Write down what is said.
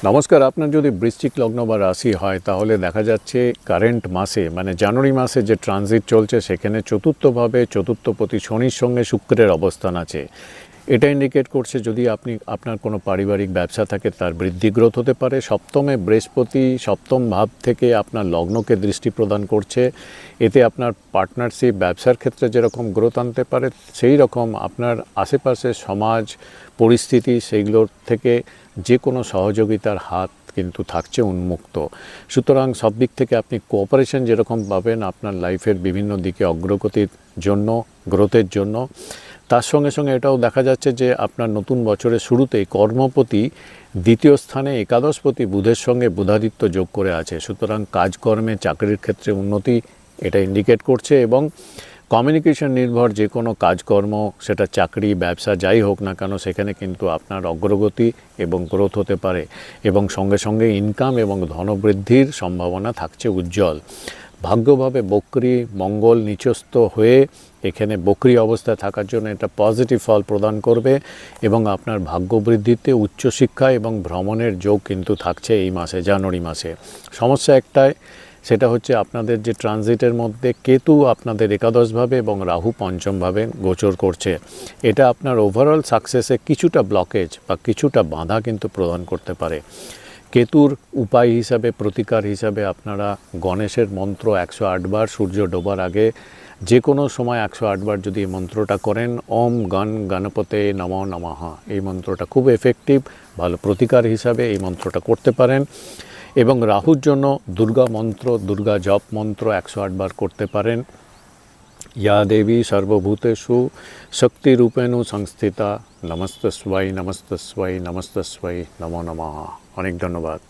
নমস্কার। আপনার যদি বৃশ্চিক লগ্ন বা রাশি হয় তাহলে দেখা যাচ্ছে কারেন্ট মাসে মানে জানুয়ারি মাসে যে ট্রানজিট চলছে সেখানে চতুর্থভাবে চতুর্থপতি শনির সঙ্গে শুক্রের অবস্থান আছে। এটা ইন্ডিকেট করছে যদি আপনার কোনো পারিবারিক ব্যবসা থাকে তার বৃদ্ধি গ্রোথ হতে পারে। সপ্তমে বৃহস্পতি সপ্তম ভাব থেকে আপনার লগ্নকে দৃষ্টি প্রদান করছে। এতে আপনার পার্টনারশিপ ব্যবসার ক্ষেত্রে যেরকম গ্রোথ আনতে পারে সেই রকম আপনার আশেপাশে সমাজ পরিস্থিতি সেইগুলোর থেকে যে কোনো সহযোগিতার হাত কিন্তু থাকছে উন্মুক্ত। সুতরাং সব দিক থেকে আপনি কোঅপারেশন যেরকম পাবেন আপনার লাইফের বিভিন্ন দিকে অগ্রগতির জন্য গ্রোথের জন্য। তার সঙ্গে সঙ্গে এটাও দেখা যাচ্ছে যে আপনার নতুন বছরের শুরুতেই কর্মপতি দ্বিতীয় স্থানে একাদশপতি বুধের সঙ্গে বুধাদিত্য যোগ করে আছে। সুতরাং কাজকর্মে চাকরির ক্ষেত্রে উন্নতি এটা ইন্ডিকেট করছে এবং কমিউনিকেশন নির্ভর যে কোনো কাজকর্ম সেটা চাকরি ব্যবসা যাই হোক না কেন সেখানে কিন্তু আপনার অগ্রগতি এবং গ্রোথ হতে পারে এবং সঙ্গে সঙ্গে ইনকাম এবং ধনবৃদ্ধির সম্ভাবনা থাকছে উজ্জ্বল। ভাগ্যভাবে বক্রী মঙ্গল নিচস্থ হয়ে এখানে বক্রী অবস্থায় থাকার জন্য এটা পজিটিভ ফল প্রদান করবে এবং আপনার ভাগ্য বৃদ্ধিতে উচ্চশিক্ষা এবং ভ্রমণের যোগ কিন্তু থাকছে এই মাসে জানুয়ারি মাসে। সমস্যা একটাই, সেটা হচ্ছে আপনাদের যে ট্রানজিটের মধ্যে কেতু আপনাদের একাদশভাবে এবং রাহু পঞ্চমভাবে গোচর করছে। এটা আপনার ওভারঅল সাকসেসে কিছুটা ব্লকেজ বা কিছুটা বাধা কিন্তু প্রদান করতে পারে। কেতুর উপায় হিসাবে প্রতিকার হিসাবে আপনারা গণেশের মন্ত্র 108 বার সূর্য ডোবার আগে যে কোনো সময় 108 বার যদি এই মন্ত্রটা করেন, ওম গণ গণপতে নমো নমঃ, এই মন্ত্রটা খুব এফেক্টিভ, ভালো প্রতিকার হিসাবে এই মন্ত্রটা করতে পারেন। এবং রাহুর জন্য দুর্গা মন্ত্র দুর্গা জপ মন্ত্র 108 বার করতে পারেন। ইয়া দেবী সর্বভূতেষু শক্তিরূপেণ সংস্থিতা নমস্তস্मै নমস্তস্मै নমস্তস্मै নমো নমঃ। অনেক ধন্যবাদ।